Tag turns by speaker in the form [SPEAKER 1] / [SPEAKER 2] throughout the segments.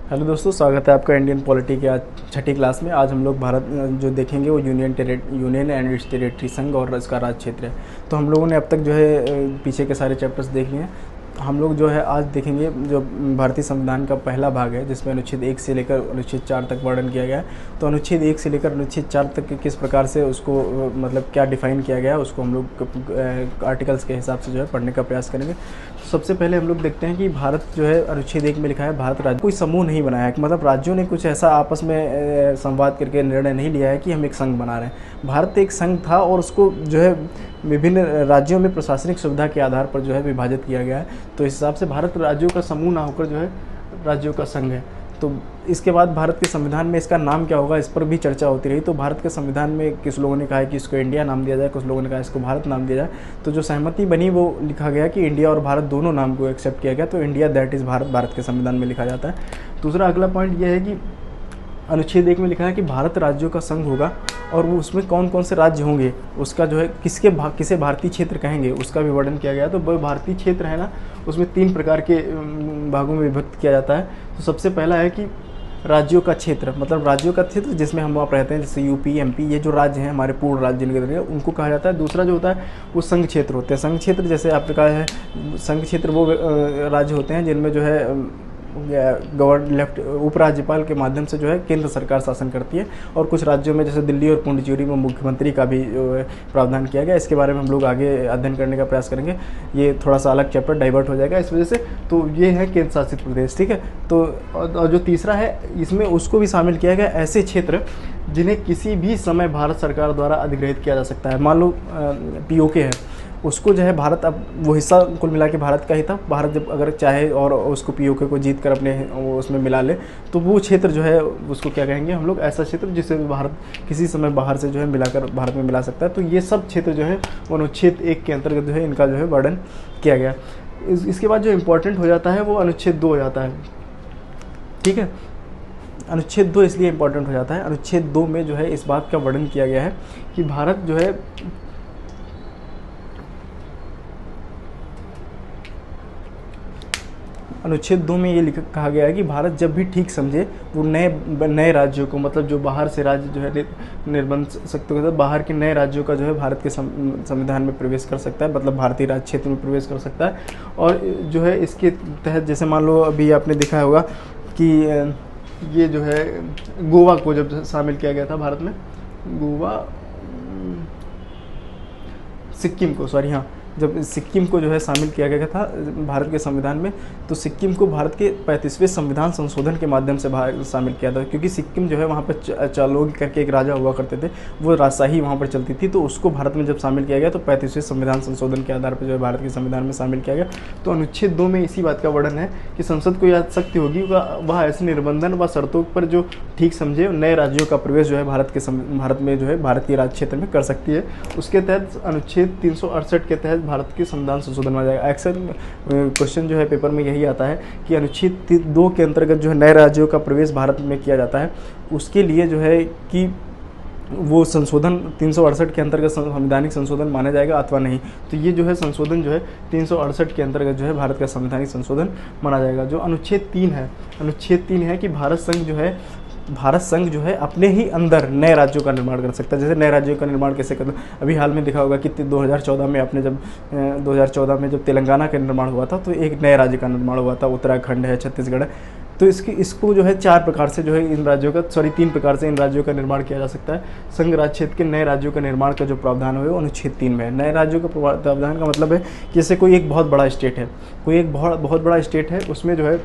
[SPEAKER 1] Hello दोस्तों, स्वागत है आपका इंडियन पॉलिटी के आज छठी क्लास में। आज हम लोग भारत जो देखेंगे वो यूनियन एंड इट्स टेरिटरी, संघ और इसका राज क्षेत्र है। तो हम लोगों ने अब तक जो है पीछे के सारे चैप्टर्स देख लिए हैं। हम लोग जो है आज देखेंगे जो भारतीय संविधान का पहला भाग है, जिसमें अनुच्छेद 1 से लेकर अनुच्छेद 4 तक वर्णन किया गया है। तो अनुच्छेद 1 से लेकर अनुच्छेद 4 तक किस प्रकार से उसको मतलब क्या डिफाइन किया गया है, उसको हम लोग आर्टिकल्स के हिसाब से जो है पढ़ने का प्रयास करेंगे। तो सबसे पहले हम लोग देखते हैं कि भारत जो है अनुच्छेद 1 में लिखा है, भारत राज्य कोई समूह नहीं बनाया है, मतलब राज्यों ने कुछ ऐसा आपस में संवाद करके निर्णय नहीं लिया है कि हम एक संघ बना रहे हैं। भारत एक संघ था और उसको जो है विभिन्न राज्यों में प्रशासनिक सुविधा के आधार पर जो है विभाजित किया गया है। तो इस हिसाब से भारत राज्यों का समूह ना होकर जो है राज्यों का संघ है। तो इसके बाद भारत के संविधान में इसका नाम क्या होगा, इस पर भी चर्चा होती रही। तो भारत के संविधान में कुछ लोगों ने कहा है कि इसको इंडिया नाम दिया जाए, कुछ लोगों ने कहा इसको भारत नाम दिया जाए। तो जो सहमति बनी वो लिखा गया कि इंडिया और भारत दोनों नाम को एक्सेप्ट किया गया। तो India that is Bharat, Bharat के संविधान में लिखा जाता है। दूसरा अगला पॉइंट यह है कि अनुच्छेद 1 में लिखा है कि भारत राज्यों का संघ होगा और वो उसमें कौन कौन से राज्य होंगे, उसका जो है किसे भारतीय क्षेत्र कहेंगे, उसका भी वर्णन किया गया है। तो वो भारतीय क्षेत्र है ना, उसमें 3 प्रकार के भागों में विभक्त किया जाता है। तो सबसे पहला है कि राज्यों का क्षेत्र, मतलब राज्यों का क्षेत्र जिसमें हम वहाँ रहते हैं, जैसे यूपी, एमपी, ये जो राज्य हैं हमारे पूर्ण राज्य जिनके अंदर उनको कहा जाता है। दूसरा जो होता है वो संघ क्षेत्र होते हैं। संघ क्षेत्र जैसे आपने कहा है, संघ क्षेत्र वो राज्य होते हैं जिनमें जो है उपराज्यपाल के माध्यम से जो है केंद्र सरकार शासन करती है। और कुछ राज्यों में जैसे दिल्ली और पुडुचेरी में मुख्यमंत्री का भी प्रावधान किया गया। इसके बारे में हम लोग आगे अध्ययन करने का प्रयास करेंगे। ये थोड़ा सा अलग चैप्टर डाइवर्ट हो जाएगा इस वजह से। तो ये है केंद्र शासित प्रदेश, ठीक है। तो और जो तीसरा है इसमें उसको भी शामिल किया गया ऐसे क्षेत्र जिन्हें किसी भी समय भारत सरकार द्वारा अधिग्रहित किया जा सकता है। मान लो पीओके है, उसको जो है भारत, अब वो हिस्सा कुल मिला के भारत का ही था। भारत जब अगर चाहे और उसको पीओके को जीत कर अपने उसमें मिला ले, तो वो क्षेत्र जो है उसको क्या कहेंगे हम लोग, ऐसा क्षेत्र जिसे भारत किसी समय बाहर से जो है मिलाकर भारत में मिला सकता है। तो ये सब क्षेत्र जो है अनुच्छेद 1 के अंतर्गत जो है इनका जो है वर्णन किया गया। इसके बाद जो इम्पोर्टेंट हो जाता है वो अनुच्छेद 2 हो जाता है, ठीक है। अनुच्छेद 2 इसलिए इम्पोर्टेंट हो जाता है, अनुच्छेद 2 में जो है इस बात का वर्णन किया गया है कि भारत जो है अनुच्छेद 2 में ये कहा गया है कि भारत जब भी ठीक समझे वो नए राज्यों को, मतलब जो बाहर से राज्य जो है निर्बंध शक्ति के साथ बाहर के नए राज्यों का जो है भारत के संविधान में प्रवेश कर सकता है, मतलब भारतीय राज्य क्षेत्र में प्रवेश कर सकता है। और जो है इसके तहत जैसे मान लो अभी आपने देखा होगा कि ये जो है गोवा को जब शामिल किया गया था भारत में, सिक्किम को, सॉरी हाँ, जब सिक्किम को जो है शामिल किया गया था भारत के संविधान में, तो सिक्किम को भारत के 35वें संविधान संशोधन के माध्यम से शामिल किया था। क्योंकि सिक्किम जो है वहाँ पर चालोग करके एक राजा हुआ करते थे, वो राजशाही वहाँ पर चलती थी। तो उसको भारत में जब शामिल किया गया तो 35वें संविधान संशोधन के आधार पर जो है भारत के संविधान में शामिल किया गया। तो अनुच्छेद 2 में इसी बात का वर्णन है कि संसद को यह शक्ति होगी वह ऐसे निर्बंधन व शर्तों पर जो ठीक समझे नए राज्यों का प्रवेश जो है भारत में जो है भारतीय राज्य क्षेत्र में कर सकती है। उसके तहत अनुच्छेद 368 के तहत भारत के संविधान संशोधन में आ जाएगा। अक्सर क्वेश्चन जो है पेपर में यही आता है कि अनुच्छेद 2 के अंतर्गत जो है नए राज्यों का प्रवेश भारत में किया जाता है, उसके लिए जो है कि वो संशोधन 368 के अंतर्गत संवैधानिक संशोधन माना जाएगा अथवा नहीं। तो ये जो है संशोधन जो है 368 के अंतर्गत जो है भारत का संवैधानिक संशोधन माना जाएगा। जो अनुच्छेद 3 है, अनुच्छेद 3 है कि भारत संघ जो है अपने ही अंदर नए राज्यों का निर्माण कर सकता है। जैसे नए राज्यों का निर्माण कैसे करना, अभी हाल में देखा होगा कि 2014 में आपने जब 2014 में जब तेलंगाना का निर्माण हुआ था तो एक नए राज्य का निर्माण हुआ था, उत्तराखंड है, छत्तीसगढ़ है। तो इसको जो है 4 प्रकार से जो है इन राज्यों का, 3 प्रकार से इन राज्यों का निर्माण किया जा सकता है। संघ राज्य क्षेत्र के नए राज्यों का निर्माण का जो प्रावधान है वो अनुच्छेद 3 में है। नए राज्यों का प्रावधान का मतलब है जैसे कोई एक बहुत बड़ा स्टेट है, कोई एक बहुत बड़ा स्टेट है, उसमें जो है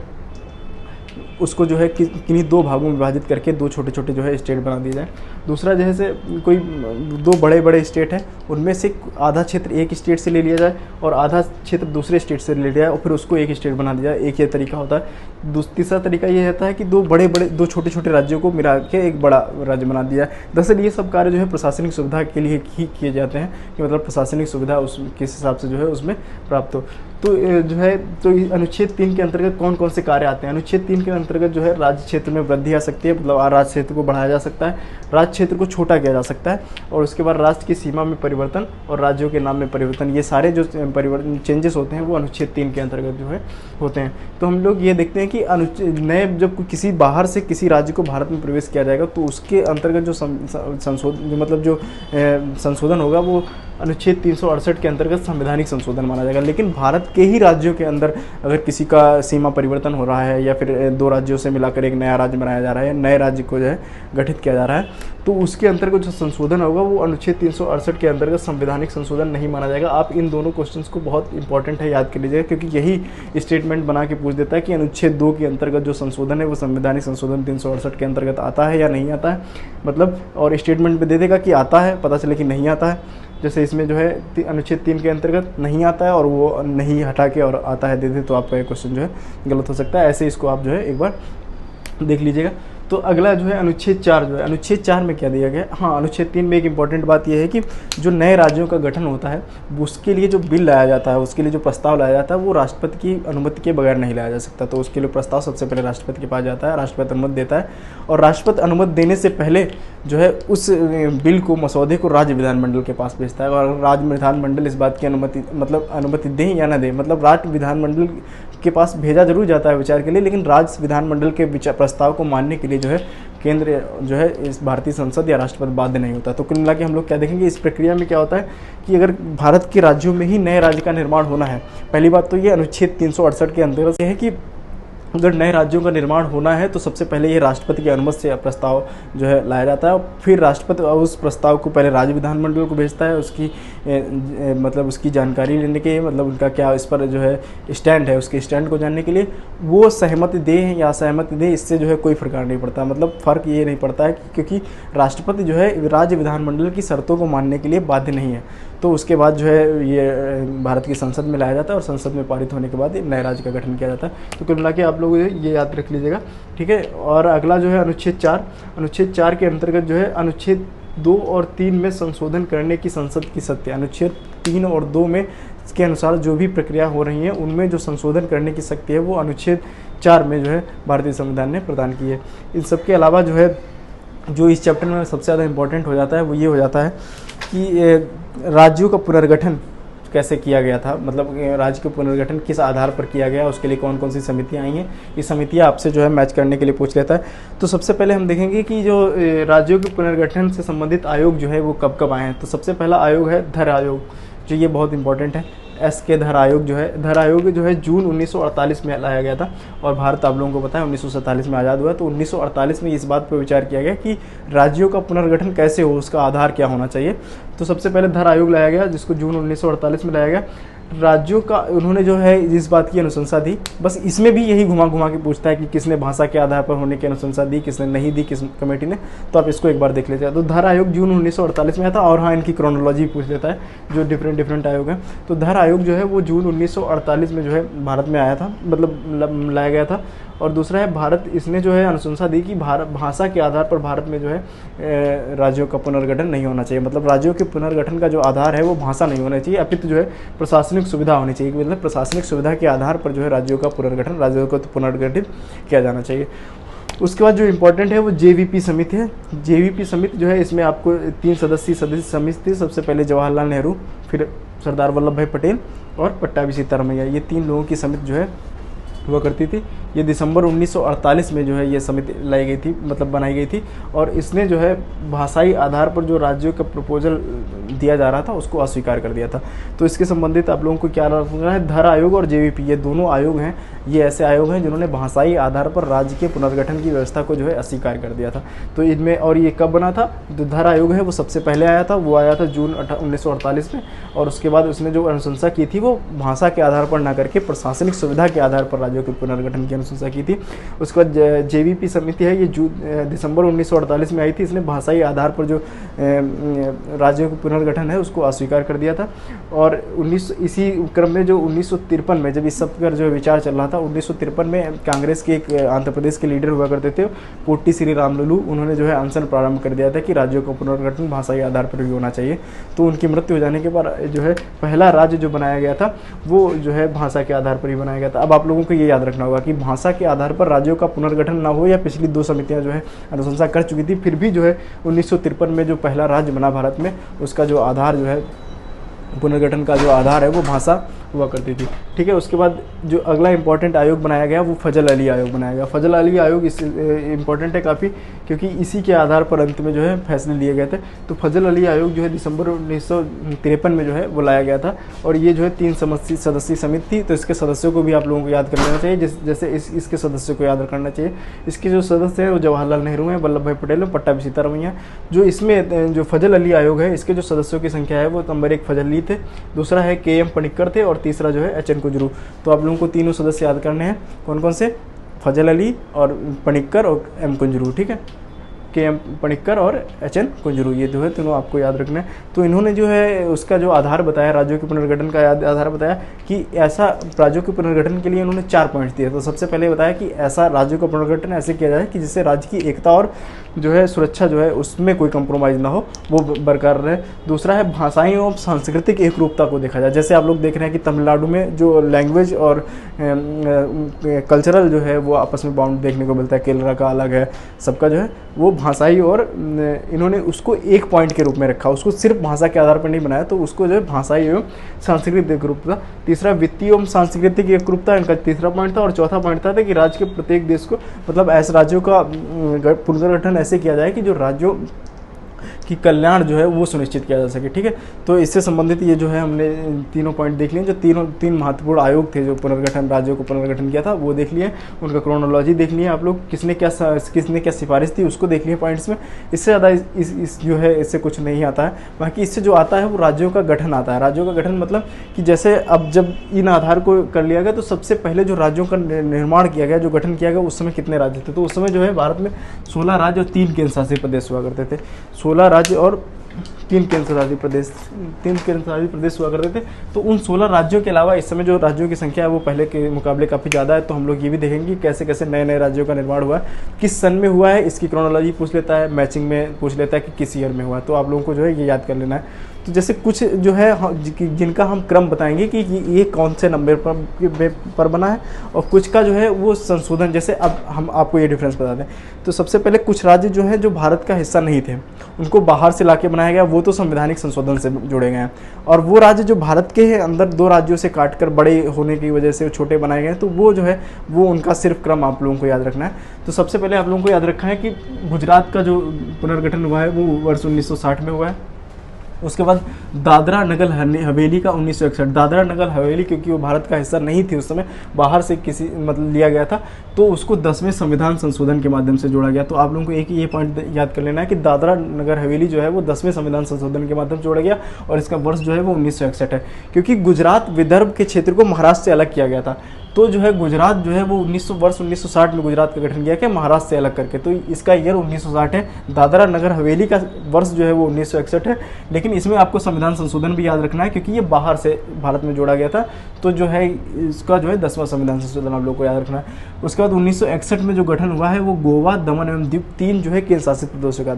[SPEAKER 1] उसको जो है किन्हीं 2 भागों में विभाजित करके 2 छोटे छोटे जो है स्टेट बना दिए जाए। दूसरा जैसे कोई 2 बड़े बड़े स्टेट हैं, उनमें से आधा क्षेत्र एक स्टेट से ले लिया जाए और आधा क्षेत्र दूसरे स्टेट से ले लिया जाए और फिर उसको एक स्टेट बना दिया जाए। एक ये तरीका होता है। तीसरा तरीका ये रहता है कि 2 छोटे छोटे राज्यों को मिला के एक बड़ा राज्य बना दिया जाए। दरअसल ये सब कार्य जो है प्रशासनिक सुविधा के लिए ही किए जाते हैं, कि मतलब प्रशासनिक सुविधा उस किस हिसाब से जो है उसमें प्राप्त हो। तो जो है तो अनुच्छेद 3 के अंतर्गत कौन कौन से कार्य आते हैं। अनुच्छेद 3 के अंतर्गत जो है राज्य क्षेत्र में वृद्धि आ सकती है, मतलब राज्य क्षेत्र को बढ़ाया जा सकता है, राज्य क्षेत्र को छोटा किया जा सकता है, और उसके बाद राष्ट्र की सीमा में परिवर्तन और राज्यों के नाम में परिवर्तन, ये सारे जो परिवर्तन चेंजेस होते हैं वो अनुच्छेद 3 के अंतर्गत जो है होते हैं। तो हम लोग ये देखते हैं कि नए जब किसी बाहर से किसी राज्य को भारत में प्रवेश किया जाएगा तो उसके अंतर्गत जो संशोधन मतलब जो संशोधन होगा वो अनुच्छेद 368 के अंतर्गत संवैधानिक संशोधन माना जाएगा। लेकिन भारत के ही राज्यों के अंदर अगर किसी का सीमा परिवर्तन हो रहा है या फिर 2 राज्यों से मिलाकर एक नया राज्य बनाया जा रहा है, नए राज्य को जो है गठित किया जा रहा है, तो उसके अंतर्गत जो संशोधन होगा वो अनुच्छेद 368 के अंतर्गत संवैधानिक संशोधन नहीं माना जाएगा। आप इन दोनों क्वेश्चंस को बहुत इंपॉर्टेंट है याद कर लीजिएगा, क्योंकि यही स्टेटमेंट बना के पूछ देता है कि अनुच्छेद 2 के अंतर्गत जो संशोधन है वो संवैधानिक संशोधन 368 के अंतर्गत आता है या नहीं आता है, मतलब और स्टेटमेंट में दे देगा कि आता है, पता चले कि नहीं आता है। जैसे इसमें जो है अनुच्छेद 3 के अंतर्गत नहीं आता है और वो नहीं हटा के और आता है दे दे, तो आपका ये क्वेश्चन जो है गलत हो सकता है। ऐसे इसको आप जो है एक बार देख लीजिएगा। तो अगला जो है अनुच्छेद 4 जो है, अनुच्छेद 4 में क्या दिया गया है। हाँ, अनुच्छेद 3 में एक इंपॉर्टेंट बात यह है कि जो नए राज्यों का गठन होता है उसके लिए जो बिल लाया जाता है, उसके लिए जो प्रस्ताव लाया जाता है वो राष्ट्रपति की अनुमति के बगैर नहीं लाया जा सकता। तो उसके लिए प्रस्ताव सबसे पहले राष्ट्रपति के पास जाता है, राष्ट्रपति अनुमति देता है, और राष्ट्रपति अनुमति देने से पहले जो है उस बिल को, मसौदे को राज्य विधानमंडल के पास भेजता है, और राज्य विधानमंडल इस बात की अनुमति दें या ना दें, मतलब राज्य विधानमंडल के पास भेजा जरूर जाता है विचार के लिए, लेकिन राज्य विधानमंडल के प्रस्ताव को मानने के लिए जो है केंद्र जो है इस भारतीय संसद या राष्ट्रपति बाध्य नहीं होता। तो कुल मिला के हम लोग क्या देखेंगे इस प्रक्रिया में क्या होता है कि अगर भारत के राज्यों में ही नए राज्य का निर्माण होना है, पहली बात तो ये अनुच्छेद 368 के अंतर्गत है कि अगर नए राज्यों का निर्माण होना है तो सबसे पहले ये राष्ट्रपति की अनुमति से प्रस्ताव जो है लाया जाता है, और फिर राष्ट्रपति उस प्रस्ताव को पहले राज्य विधानमंडल को भेजता है, उसकी मतलब उसकी जानकारी लेने के, मतलब उनका क्या इस पर जो है स्टैंड है, उसके स्टैंड को जानने के लिए वो सहमति दे या असहमति दे, इससे जो है कोई फर्क नहीं पड़ता। मतलब फ़र्क ये नहीं पड़ता है क्योंकि राष्ट्रपति जो है राज्य विधानमंडल की शर्तों को मानने के लिए बाध्य नहीं है। तो उसके बाद जो है ये भारत की संसद में लाया जाता है और संसद में पारित होने के बाद नए राज्य का गठन किया जाता है। तो कुल मिला के आप लोग ये याद रख लीजिएगा, ठीक है। और अगला जो है अनुच्छेद 4, अनुच्छेद 4 के अंतर्गत जो है अनुच्छेद 2 और 3 में संशोधन करने की संसद की शक्ति, अनुच्छेद 3 और 2 में के अनुसार जो भी प्रक्रिया हो रही है उनमें जो संशोधन करने की शक्ति है वो अनुच्छेद 4 में जो है भारतीय संविधान ने प्रदान की है। इन सब के अलावा जो है जो इस चैप्टर में सबसे ज़्यादा इम्पोर्टेंट हो जाता है वो ये हो जाता है कि राज्यों का पुनर्गठन कैसे किया गया था, मतलब राज्य का पुनर्गठन किस आधार पर किया गया, उसके लिए कौन कौन सी समितियां आई हैं, ये समितियां आपसे जो है मैच करने के लिए पूछ लेता है। तो सबसे पहले हम देखेंगे कि जो राज्यों के पुनर्गठन से संबंधित आयोग जो है वो कब कब आए हैं। तो सबसे पहला आयोग है धर आयोग, जो ये बहुत इंपॉर्टेंट है। SK धर आयोग जो है, धर आयोग जो है जून 1948 में लाया गया था, और भारत आप लोगों को पता है 1947 में आज़ाद हुआ। तो 1948 में इस बात पर विचार किया गया कि राज्यों का पुनर्गठन कैसे हो, उसका आधार क्या होना चाहिए। तो सबसे पहले धर आयोग लाया गया, जिसको जून 1948 में लाया गया। राज्यों का उन्होंने जो है इस बात की अनुशंसा दी, बस इसमें भी यही घुमा घुमा के पूछता है कि किसने भाषा के आधार पर होने की अनुशंसा दी, किसने नहीं दी, किस कमेटी ने। तो आप इसको एक बार देख लीजिए। तो धर आयोग जून 1948 में आया था, और हाँ इनकी क्रोनोलॉजी पूछ लेता है जो डिफरेंट आयोग हैं। तो धर आयोग जो है वो जून 1948 में जो है भारत में आया था, मतलब लाया गया था। और दूसरा है भारत, इसने जो है अनुशंसा दी कि भारत भाषा के आधार पर भारत में जो है राज्यों का पुनर्गठन नहीं होना चाहिए, मतलब राज्यों के पुनर्गठन का जो आधार है वो भाषा नहीं होना चाहिए, अपितु जो है प्रशासनिक सुविधा होनी चाहिए, मतलब प्रशासनिक सुविधा के आधार पर जो है राज्यों का पुनर्गठन, राज्यों को पुनर्गठित किया जाना चाहिए। उसके बाद जो इम्पोर्टेंट है वो JVP समिति है। JVP समिति जो है इसमें आपको 3 सदस्य समिति थी, सबसे पहले जवाहरलाल नेहरू, फिर सरदार वल्लभ भाई पटेल और पट्टाभी सीतारमैया, ये 3 लोगों की समिति जो है हुआ करती थी। ये दिसंबर 1948 में जो है ये समिति लाई गई थी, मतलब बनाई गई थी, और इसने जो है भाषाई आधार पर जो राज्यों का प्रपोजल दिया जा रहा था उसको अस्वीकार कर दिया था। तो इसके संबंधित आप लोगों को क्या रखना है, धर आयोग और JVP, ये दोनों आयोग हैं, ये ऐसे आयोग हैं जिन्होंने भाषाई आधार पर राज्य के पुनर्गठन की व्यवस्था को जो है अस्वीकार कर दिया था। तो इनमें, और ये कब बना था, जो धर आयोग है वो सबसे पहले आया था, वो आया था जून 1948 में, और उसके बाद उसने जो अनुशंसा की थी वो भाषा के आधार पर ना करके प्रशासनिक सुविधा के आधार पर राज्यों के पुनर्गठन की अनुशंसा की थी। उसके बाद जेवीपी समिति है, ये दिसंबर 1948 में आई थी। इसने भाषाई आधार पर जो राज्यों के पुनर्गठन है उसको अस्वीकार कर दिया था। और इसी क्रम में जो 1953 में जब इस सब पर जो विचार चल रहा था, 1953 में कांग्रेस के एक आंध्र प्रदेश के लीडर हुआ करते थे पोट्टी श्री रामलुलु, उन्होंने जो है अनशन प्रारंभ कर दिया था कि राज्यों का पुनर्गठन भाषाई आधार पर भी होना चाहिए। तो उनकी मृत्यु हो जाने के बाद जो है पहला राज्य जो बनाया गया था वो जो है भाषा के आधार पर ही बनाया गया था। अब आप लोगों को ये याद रखना होगा कि भाषा के आधार पर राज्यों का पुनर्गठन ना हो, या पिछली 2 समितियां जो है अनुशंसा कर चुकी थी, फिर भी जो है 1953 में जो पहला राज्य बना भारत में, उसका जो आधार जो है पुनर्गठन का जो आधार है वो भाषा हुआ करती थी। ठीक है, उसके बाद जो अगला इंपॉर्टेंट आयोग बनाया गया वो फजल अली आयोग बनाया गया। फजल अली आयोग इस इम्पॉर्टेंट है काफ़ी, क्योंकि इसी के आधार पर अंत में जो है फैसले लिए गए थे। तो फजल अली आयोग जो है दिसंबर 1953 में जो है वो लाया गया था, और ये जो है 3 सदस्यीय समिति थी। तो इसके सदस्यों को भी आप लोगों को याद कर लेना चाहिए, जैसे इसके सदस्यों को याद करना चाहिए। इसके जो सदस्य हैं वो जवाहरलाल नेहरू हैं, वल्लभ भाई पटेल हैं, पट्टाभी सीतारमैया। जो इसमें जो फजल अली आयोग है इसके जो सदस्यों की संख्या है वो नंबर 1 फजल अली थे, दूसरा है KM पनिक्कर थे, और तीसरा जो है HN कुजरू। तो आप लोगों को तीनों सदस्य याद करने हैं, कौन कौन से? फजल अली और पनिक्कर और M कुंजरू। ठीक है, KM पनिक्कर और HN कुंजरू, ये जो है तीनों आपको याद रखना है। तो इन्होंने जो है उसका जो आधार बताया, राज्यों के पुनर्गठन का आधार बताया कि ऐसा राज्यों के पुनर्गठन के लिए उन्होंने 4 पॉइंट्स दिए। तो सबसे पहले बताया कि ऐसा राज्यों का पुनर्गठन ऐसे किया जाए कि जिससे राज्य की एकता और जो है सुरक्षा जो है उसमें कोई कंप्रोमाइज़ ना हो, वो बरकरार रहे। दूसरा है भाषाई एवं सांस्कृतिक एक रूपता को देखा जाए। जैसे आप लोग देख रहे हैं कि तमिलनाडु में जो लैंग्वेज और कल्चरल जो है वो आपस में बाउंड देखने को मिलता है, केरला का अलग है, सबका जो है वो भाषाई, और इन्होंने उसको एक पॉइंट के रूप में रखा, उसको सिर्फ भाषा के आधार पर नहीं बनाया। तो उसको जो है भाषाई एवं सांस्कृतिक एकरूपता। तीसरा वित्तीय एवं सांस्कृतिक एकरूपता इनका तीसरा पॉइंट था। और चौथा पॉइंट था कि राज्य के प्रत्येक देश को, मतलब ऐसे राज्यों का पुनर्गठन ऐसे किया जाए कि जो राज्यों कि कल्याण जो है वो सुनिश्चित किया जा सके। ठीक है, तो इससे संबंधित ये जो है हमने तीनों पॉइंट देख लिए। जो तीन महत्वपूर्ण आयोग थे जो पुनर्गठन राज्यों को पुनर्गठन किया था वो देख लिए, उनका क्रोनोलॉजी देख लिए आप लोग, किसने क्या सिफारिश थी उसको देख लिए पॉइंट्स में। इससे ज़्यादा इस जो है इससे कुछ नहीं आता है। बाकी इससे जो आता है वो राज्यों का गठन आता है। राज्यों का गठन मतलब कि जैसे अब जब इन आधार को कर लिया गया तो सबसे पहले जो राज्यों का निर्माण किया गया, जो गठन किया गया, उस समय कितने राज्य थे? तो उस समय जो है भारत में 16 राज्य और 3 केंद्र शासित प्रदेश हुआ करते थे। 16 राज्य और 3 केंद्र शासित प्रदेश हुआ करते थे। तो उन 16 राज्यों के अलावा इस समय जो राज्यों की संख्या है वो पहले के मुकाबले काफ़ी ज़्यादा है। तो हम लोग ये भी देखेंगे कैसे कैसे नए नए राज्यों का निर्माण हुआ है, किस सन में हुआ है, इसकी क्रोनोलॉजी पूछ लेता है, मैचिंग में पूछ लेता है कि किस ईयर में हुआ। तो आप लोगों को जो है ये याद कर लेना है। तो जैसे कुछ जो है जिनका हम क्रम बताएंगे कि ये कौन से नंबर पर बना है, और कुछ का जो है वो संशोधन। जैसे अब हम आपको ये डिफरेंस बता दें, तो सबसे पहले कुछ राज्य जो है जो भारत का हिस्सा नहीं थे उनको बाहर से लाके बनाया गया, वो तो संवैधानिक संशोधन से जोड़े गए हैं। और वो राज्य जो भारत के अंदर 2 राज्यों से काटकर बड़े होने की वजह से छोटे बनाए गए हैं, तो वो जो है वो उनका सिर्फ क्रम आप लोगों को याद रखना है। तो सबसे पहले आप लोगों को याद रखना है कि गुजरात का जो पुनर्गठन हुआ है वो वर्ष 1960 में हुआ है। उसके बाद दादरा नगर हवेली का 1961। दादरा नगर हवेली क्योंकि वो भारत का हिस्सा नहीं थी उस समय, बाहर से किसी मतलब लिया गया था, तो उसको 10वें संविधान संशोधन के माध्यम से जोड़ा गया। तो आप लोगों को एक ये पॉइंट याद कर लेना है कि दादरा नगर हवेली जो है वो 10वें संविधान संशोधन के माध्यम से जोड़ा गया, और इसका वर्ष जो है वो 1961 है। क्योंकि गुजरात विदर्भ के क्षेत्र को महाराष्ट्र से अलग किया गया था, तो जो है गुजरात जो है वो वर्ष 1960 में गुजरात का गठन किया गया महाराष्ट्र से अलग करके, तो इसका ईयर 1960 है। दादरा नगर हवेली का वर्ष जो है वो 1961 है। लेकिन इसमें आपको संविधान संशोधन भी याद रखना है क्योंकि ये बाहर से भारत में जोड़ा गया था, तो जो है इसका जो है 10वां संविधान संशोधन आप लोग को याद रखना है। उसके बाद 1961 में जो गठन हुआ है वो गोवा, दमन एवं दीव 3 जो है केंद्र शासित प्रदेशों का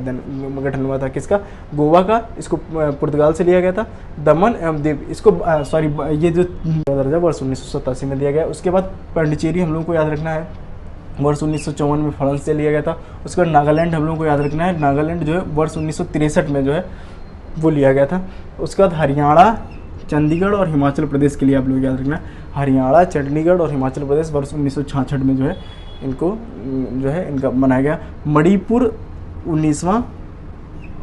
[SPEAKER 1] गठन हुआ था। किसका? गोवा का, इसको पुर्तगाल से लिया गया था। दमन एवं दीव इसको ये जो दर्जा वर्ष 1987 में दिया गया। उसके बाद पांडिचेरी हम लोगों को याद रखना है, वर्ष 1954 में फ्रांस से लिया गया था। उसके बाद नागालैंड हम लोगों को याद रखना है, नागालैंड जो है वर्ष 1963 में जो है वो लिया गया था। उसके बाद हरियाणा, चंडीगढ़ और हिमाचल प्रदेश के लिए आप लोग याद रखना है, हरियाणा, चंडीगढ़ और हिमाचल प्रदेश वर्ष 1966 में जो है इनको जो है इनका बनाया गया। मणिपुर 19वां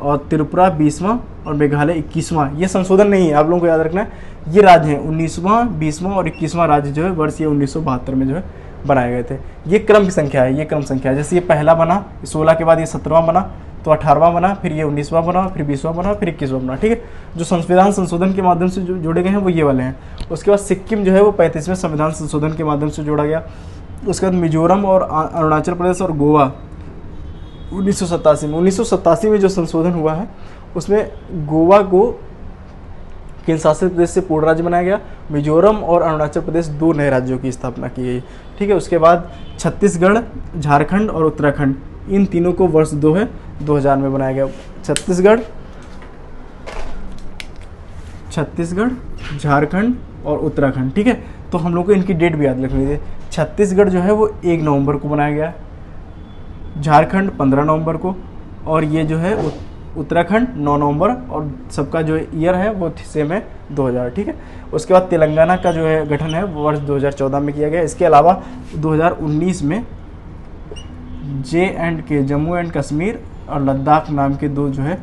[SPEAKER 1] और त्रिपुरा 20वां और मेघालय 21वां, ये संशोधन नहीं है, आप लोगों को याद रखना है। ये राज्य हैं 19वां, 20वां और 21वां राज्य जो है वर्ष ये 1972 में जो है बनाए गए थे। ये क्रम की संख्या है, ये क्रम संख्या है। जैसे ये पहला बना, 16 के बाद ये 17वां बना, तो 18वां बना, फिर ये 19वां बना, फिर 20वां बना, फिर 21वां बना, ठीक है। जो संविधान संशोधन के माध्यम से जो जोड़े गए हैं वो ये वाले हैं। उसके बाद सिक्किम जो है वो 35वें संविधान संशोधन के माध्यम से जोड़ा गया। उसके बाद मिजोरम और अरुणाचल प्रदेश और गोवा 1987 में, 1987 में जो संशोधन हुआ है उसमें गोवा को केंद्र शासित प्रदेश से पूर्ण राज्य बनाया गया। मिजोरम और अरुणाचल प्रदेश 2 नए राज्यों की स्थापना की गई, ठीक है। उसके बाद छत्तीसगढ़, झारखंड और उत्तराखंड, इन तीनों को वर्ष 2000 में बनाया गया। छत्तीसगढ़, झारखंड और उत्तराखंड, ठीक है। तो हम लोग को इनकी डेट भी याद रखनी है। छत्तीसगढ़ जो है वो 1 नवंबर को बनाया गया, झारखंड 15 नवंबर को, और ये जो है उत्तराखंड 9 नवंबर, और सबका जो ईयर है वो सेम है 2000, ठीक है। उसके बाद तेलंगाना का जो है गठन है वो वर्ष 2014 में किया गया। इसके अलावा 2019 में JNK, जम्मू एंड कश्मीर और लद्दाख नाम के 2 जो है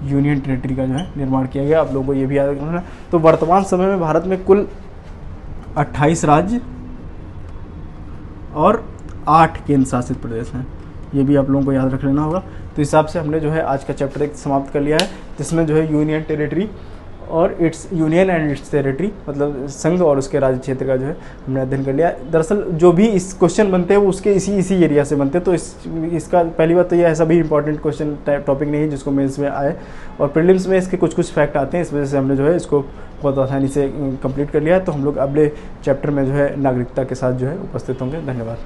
[SPEAKER 1] यूनियन टेरिटरी का जो है निर्माण किया गया। आप लोगों को ये भी याद रखना है। तो वर्तमान समय में भारत में कुल 28 राज्य और 8 केंद्र शासित प्रदेश हैं। ये भी आप लोगों को याद रख लेना होगा। तो इस हिसाब से हमने जो है आज का चैप्टर 1 समाप्त कर लिया है, जिसमें जो है यूनियन टेरिटरी और it's union and it's territory, मतलब संघ और उसके राज्य क्षेत्र का जो है हमने अध्ययन कर लिया। दरअसल जो भी इस क्वेश्चन बनते हैं वो उसके इसी एरिया से बनते हैं। तो इसका पहली बात तो ये ऐसा भी इंपॉर्टेंट क्वेश्चन टॉपिक नहीं है जिसको मेंस में आए, और प्रीलिम्स में इसके कुछ फैक्ट आते हैं। इस वजह से हमने जो है इसको बहुत आसानी से कंप्लीट कर लिया है। तो हम लोग अगले चैप्टर में जो है नागरिकता के साथ जो है उपस्थित होंगे। धन्यवाद।